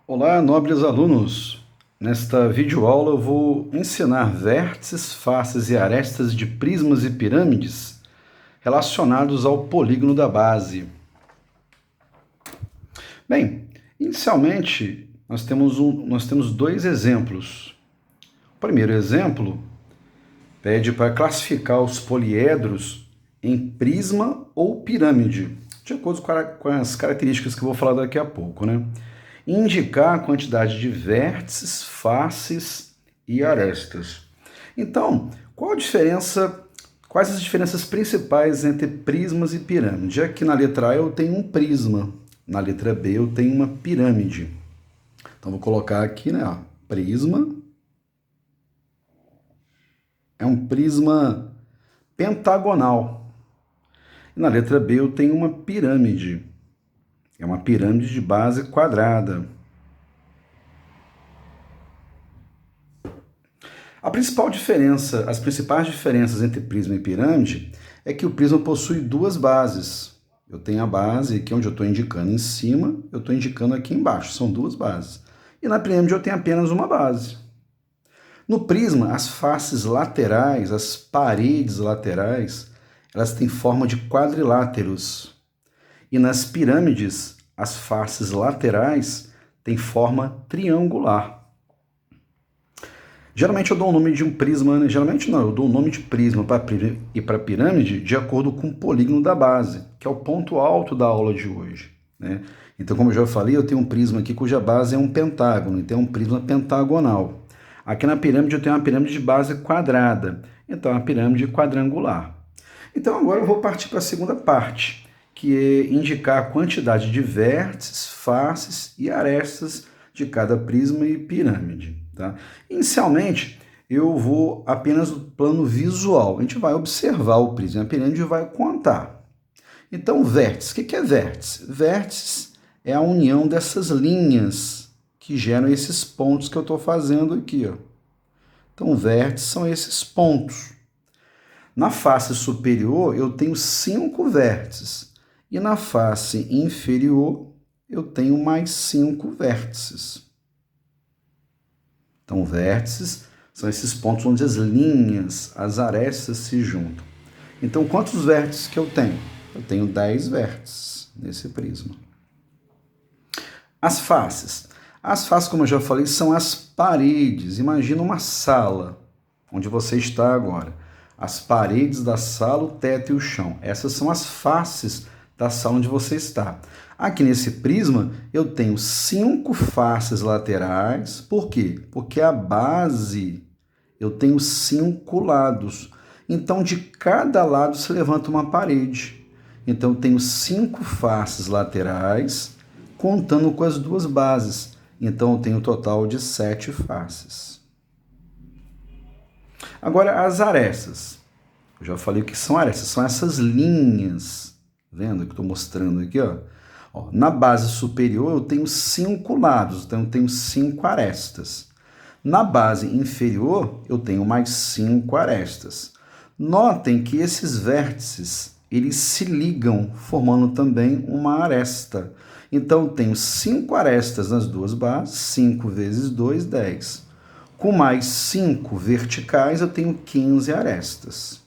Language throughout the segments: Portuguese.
Olá, nobres alunos! Nesta videoaula eu vou ensinar vértices, faces e arestas de prismas e pirâmides relacionados ao polígono da base. Bem, inicialmente nós temos dois exemplos. O primeiro exemplo pede para classificar os poliedros em prisma ou pirâmide, de acordo com as características que eu vou falar daqui a pouco, né? Indicar a quantidade de vértices, faces e arestas. Então, quais as diferenças principais entre prismas e pirâmide? Aqui na letra A eu tenho um prisma, na letra B eu tenho uma pirâmide. Então, vou colocar aqui, né, ó, prisma. É um prisma pentagonal. E na letra B eu tenho uma pirâmide. É uma pirâmide de base quadrada. As principais diferenças entre prisma e pirâmide é que o prisma possui duas bases. Eu tenho a base aqui onde eu estou indicando em cima, eu estou indicando aqui embaixo, são duas bases. E na pirâmide eu tenho apenas uma base. No prisma, as faces laterais, as paredes laterais, elas têm forma de quadriláteros. E nas pirâmides, as faces laterais têm forma triangular. Geralmente eu dou o nome de um prisma, né? Geralmente não, eu dou o nome de prisma para pirâmide de acordo com o polígono da base, que é o ponto alto da aula de hoje, né? Então, como eu já falei, eu tenho um prisma aqui cuja base é um pentágono, então é um prisma pentagonal. Aqui na pirâmide eu tenho uma pirâmide de base quadrada, então é uma pirâmide quadrangular. Então agora eu vou partir para a segunda parte, que é indicar a quantidade de vértices, faces e arestas de cada prisma e pirâmide. Tá? Inicialmente, eu vou apenas no plano visual. A gente vai observar o prisma e a pirâmide e vai contar. Então, vértice. O que é vértice? Vértices é a união dessas linhas que geram esses pontos que eu estou fazendo aqui. Ó. Então, vértices são esses pontos. Na face superior, eu tenho 5 vértices. E na face inferior, eu tenho mais 5 vértices. Então, vértices são esses pontos onde as linhas, as arestas se juntam. Então, quantos vértices que eu tenho? Eu tenho 10 vértices nesse prisma. As faces. As faces, como eu já falei, são as paredes. Imagina uma sala, onde você está agora. As paredes da sala, o teto e o chão. Essas são as faces da sala onde você está. Aqui nesse prisma, eu tenho 5 faces laterais. Por quê? Porque a base, eu tenho 5 lados. Então, de cada lado se levanta uma parede. Então, eu tenho 5 faces laterais, contando com as duas bases. Então, eu tenho um total de 7 faces. Agora, as arestas. Eu já falei o que são arestas. São essas linhas. Vendo que estou mostrando aqui, ó. Na base superior eu tenho 5 lados, então eu tenho 5 arestas. Na base inferior eu tenho mais 5 arestas. Notem que esses vértices, eles se ligam, formando também uma aresta. Então eu tenho 5 arestas nas duas bases, 5 vezes 2, 10. Com mais 5 verticais eu tenho 15 arestas.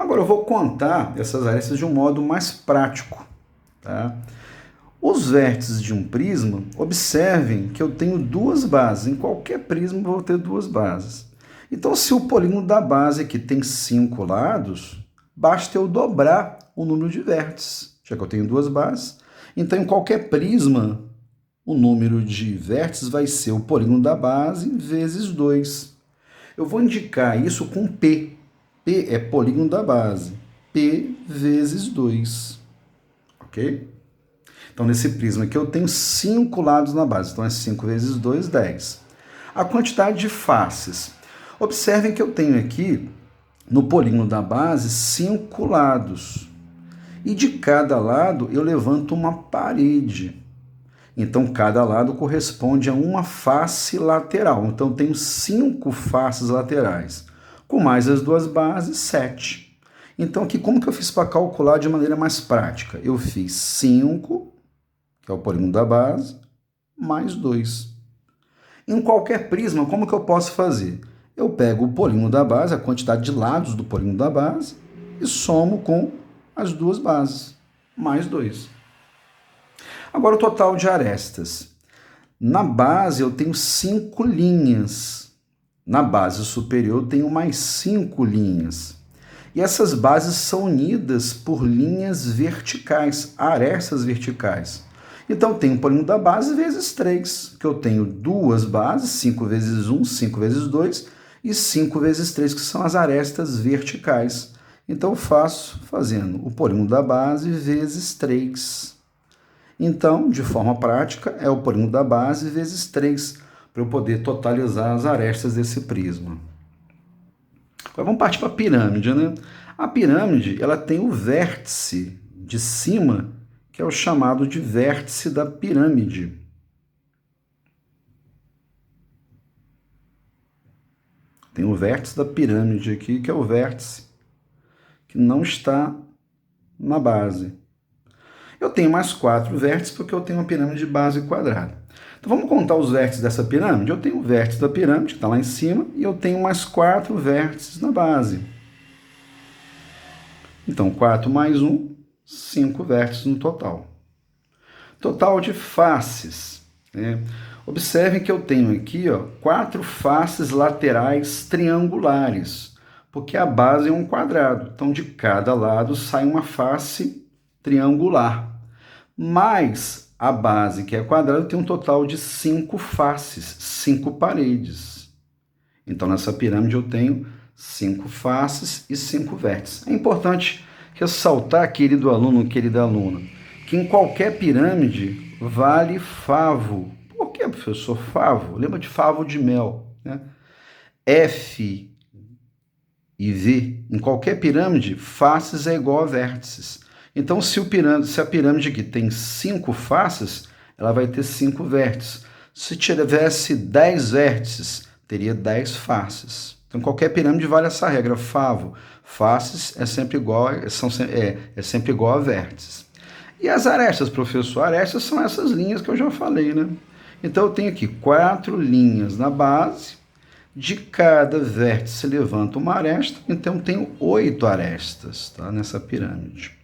Agora eu vou contar essas arestas de um modo mais prático. Tá? Os vértices de um prisma, observem que eu tenho duas bases. Em qualquer prisma eu vou ter duas bases. Então, se o polígono da base aqui tem 5 lados, basta eu dobrar o número de vértices, já que eu tenho duas bases. Então, em qualquer prisma, o número de vértices vai ser o polígono da base vezes 2. Eu vou indicar isso com P. P é polígono da base. P vezes 2. Ok? Então, nesse prisma aqui, eu tenho 5 lados na base. Então, é 5 vezes 2, 10. A quantidade de faces. Observem que eu tenho aqui, no polígono da base, 5 lados. E de cada lado, eu levanto uma parede. Então, cada lado corresponde a uma face lateral. Então, eu tenho 5 faces laterais. Com mais as duas bases, 7. Então, aqui, como que eu fiz para calcular de maneira mais prática? Eu fiz 5, que é o polígono da base, mais 2. Em qualquer prisma, como que eu posso fazer? Eu pego o polígono da base, a quantidade de lados do polígono da base, e somo com as duas bases, mais 2. Agora o total de arestas. Na base eu tenho 5 linhas. Na base superior eu tenho mais 5 linhas. E essas bases são unidas por linhas verticais, arestas verticais. Então, eu tenho o polígono da base vezes 3, que eu tenho duas bases, 5 vezes 1, 5 vezes 2, e 5 vezes 3, que são as arestas verticais. Então, eu faço fazendo o polígono da base vezes 3. Então, de forma prática, é o polígono da base vezes 3, para eu poder totalizar as arestas desse prisma. Agora vamos partir para a pirâmide, né? A pirâmide, ela tem o vértice de cima, que é o chamado de vértice da pirâmide. Tem o vértice da pirâmide aqui, que é o vértice que não está na base. Eu tenho mais 4 vértices porque eu tenho uma pirâmide de base quadrada. Então vamos contar os vértices dessa pirâmide? Eu tenho o vértice da pirâmide, que está lá em cima, e eu tenho mais 4 vértices na base. Então, 4 mais 1, 5 vértices no total. Total de faces. Né? Observem que eu tenho aqui 4 faces laterais triangulares, porque a base é um quadrado. Então, de cada lado sai uma face triangular. Mas a base, que é quadrada, tem um total de 5 faces, 5 paredes. Então, nessa pirâmide eu tenho 5 faces e 5 vértices. É importante ressaltar, querido aluno, querida aluna, que em qualquer pirâmide vale favo. Por que, professor? Favo. Lembra de favo de mel, né? F e V, em qualquer pirâmide, faces é igual a vértices. Então, se a pirâmide aqui tem 5 faces, ela vai ter 5 vértices. Se tivesse 10 vértices, teria 10 faces. Então, qualquer pirâmide vale essa regra, favo. Faces é sempre igual a vértices. E as arestas, professor? Arestas são essas linhas que eu já falei, né? Então, eu tenho aqui 4 linhas na base. De cada vértice levanta uma aresta, então eu tenho 8 arestas, tá? Nessa pirâmide.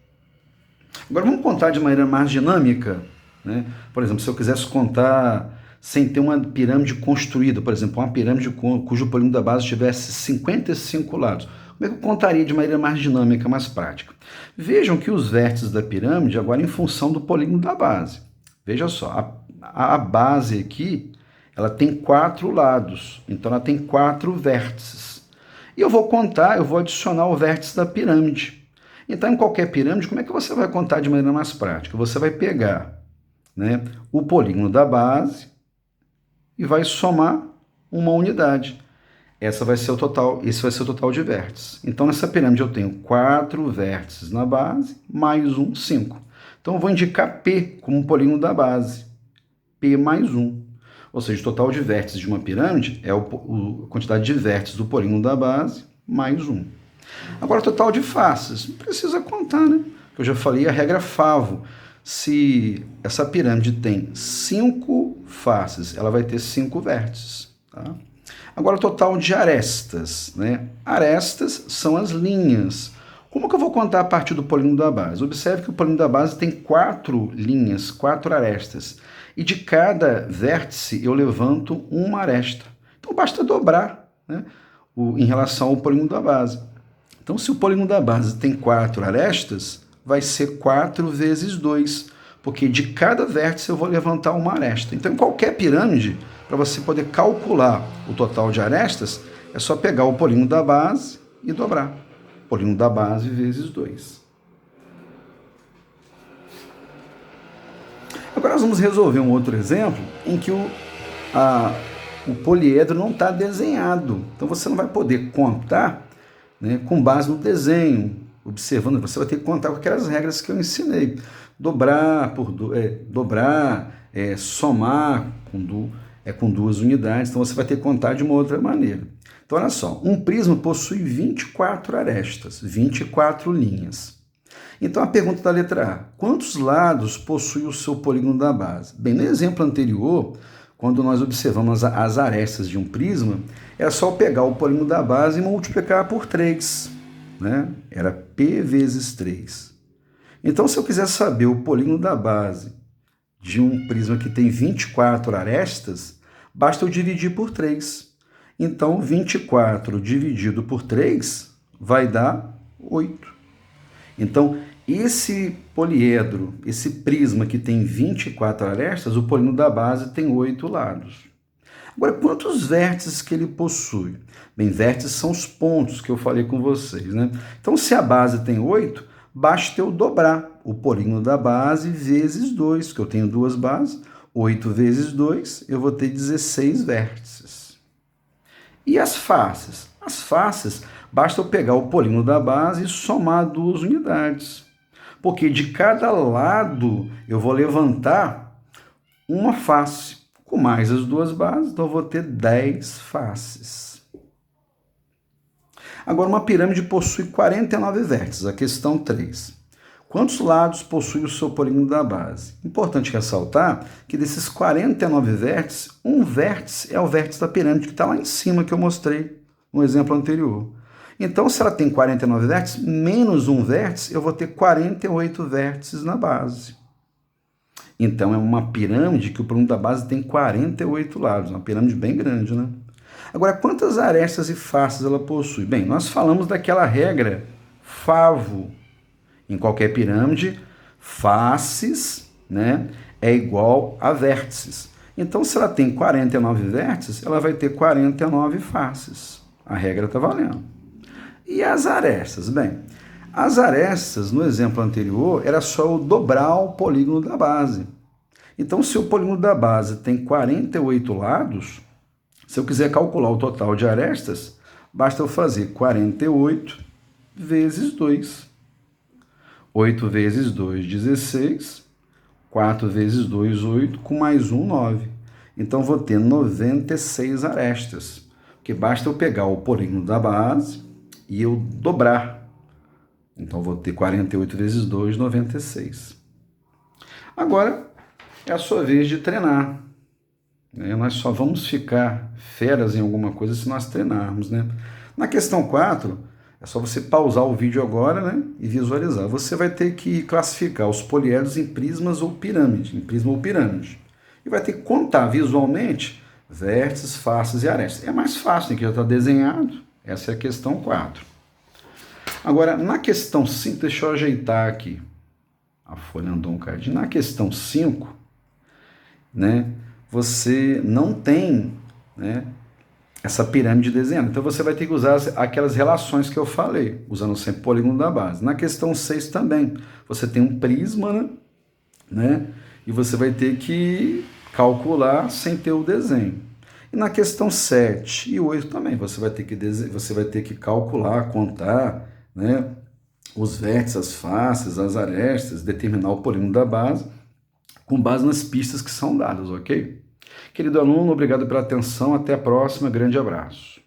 Agora vamos contar de maneira mais dinâmica, né? Por exemplo, se eu quisesse contar sem ter uma pirâmide construída, por exemplo, uma pirâmide cujo polígono da base tivesse 55 lados. Como é que eu contaria de maneira mais dinâmica, mais prática? Vejam que os vértices da pirâmide, agora em função do polígono da base. Veja só, a base aqui, ela tem 4 lados, então ela tem 4 vértices. E eu vou adicionar o vértice da pirâmide. Então, em qualquer pirâmide, como é que você vai contar de maneira mais prática? Você vai pegar, né, o polígono da base e vai somar uma unidade. Esse vai ser o total de vértices. Então, nessa pirâmide eu tenho 4 vértices na base, mais 1, 5. Então, eu vou indicar P como polígono da base. P mais 1. Ou seja, o total de vértices de uma pirâmide é a quantidade de vértices do polígono da base, mais 1. Agora, o total de faces, não precisa contar, né? Eu já falei a regra favo. Se essa pirâmide tem 5 faces, ela vai ter 5 vértices. Tá? Agora, o total de arestas, né? Arestas são as linhas. Como que eu vou contar a partir do polígono da base? Observe que o polígono da base tem 4 linhas, 4 arestas. E de cada vértice eu levanto uma aresta. Então, basta dobrar, né, em relação ao polígono da base. Então, se o polígono da base tem 4 arestas, vai ser 4 vezes 2, porque de cada vértice eu vou levantar uma aresta. Então, em qualquer pirâmide, para você poder calcular o total de arestas, é só pegar o polígono da base e dobrar. Polígono da base vezes 2. Agora nós vamos resolver um outro exemplo em que o poliedro não está desenhado. Então você não vai poder contar, né, com base no desenho, observando. Você vai ter que contar com aquelas regras que eu ensinei. Dobrar, somar com 2 unidades. Então você vai ter que contar de uma outra maneira. Então olha só, um prisma possui 24 arestas, 24 linhas. Então, a pergunta da letra A: quantos lados possui o seu polígono da base? Bem, no exemplo anterior, quando nós observamos as arestas de um prisma, era só pegar o polígono da base e multiplicar por 3, né? Era P vezes 3. Então, se eu quiser saber o polígono da base de um prisma que tem 24 arestas, basta eu dividir por 3. Então, 24 dividido por 3 vai dar 8. Então, esse poliedro, esse prisma que tem 24 arestas, o polígono da base tem 8 lados. Agora, quantos vértices que ele possui? Bem, vértices são os pontos que eu falei com vocês, né? Então, se a base tem 8, basta eu dobrar o polígono da base vezes 2, que eu tenho duas bases. 8 vezes 2, eu vou ter 16 vértices. E as faces? As faces, basta eu pegar o polígono da base e somar duas unidades. Porque de cada lado eu vou levantar uma face, com mais as duas bases, então eu vou ter 10 faces. Agora, uma pirâmide possui 49 vértices, a questão 3. Quantos lados possui o seu polígono da base? Importante ressaltar que desses 49 vértices, um vértice é o vértice da pirâmide que está lá em cima, que eu mostrei no exemplo anterior. Então, se ela tem 49 vértices, menos um vértice, eu vou ter 48 vértices na base. Então, é uma pirâmide que o polígono da base tem 48 lados, uma pirâmide bem grande, né? Agora, quantas arestas e faces ela possui? Bem, nós falamos daquela regra FAVO. Em qualquer pirâmide, faces, né, é igual a vértices. Então, se ela tem 49 vértices, ela vai ter 49 faces. A regra está valendo. E as arestas? Bem, as arestas, no exemplo anterior, era só eu dobrar o polígono da base. Então, se o polígono da base tem 48 lados, se eu quiser calcular o total de arestas, basta eu fazer 48 vezes 2. 8 vezes 2, 16. 4 vezes 2, 8. Com mais 1, 9. Então, vou ter 96 arestas. Porque basta eu pegar o polígono da base e eu dobrar. Então, vou ter 48 vezes 2, 96. Agora, é a sua vez de treinar. Nós só vamos ficar feras em alguma coisa se nós treinarmos, né? Na questão 4, é só você pausar o vídeo agora, né, e visualizar. Você vai ter que classificar os poliedros em prismas ou pirâmide, em prisma ou pirâmide. E vai ter que contar visualmente vértices, faces e arestas. É mais fácil, né, que já está desenhado. Essa é a questão 4. Agora, na questão 5, deixa eu ajeitar aqui. A folha andou um cadinho. Na questão 5, né, você não tem, né, essa pirâmide desenhada. Então, você vai ter que usar aquelas relações que eu falei, usando sempre o polígono da base. Na questão 6 também, você tem um prisma, né? E você vai ter que calcular sem ter o desenho. E na questão 7 e 8 também, você vai ter que calcular, contar, né, os vértices, as faces, as arestas, determinar o polígono da base, com base nas pistas que são dadas, ok? Querido aluno, obrigado pela atenção. Até a próxima. Grande abraço.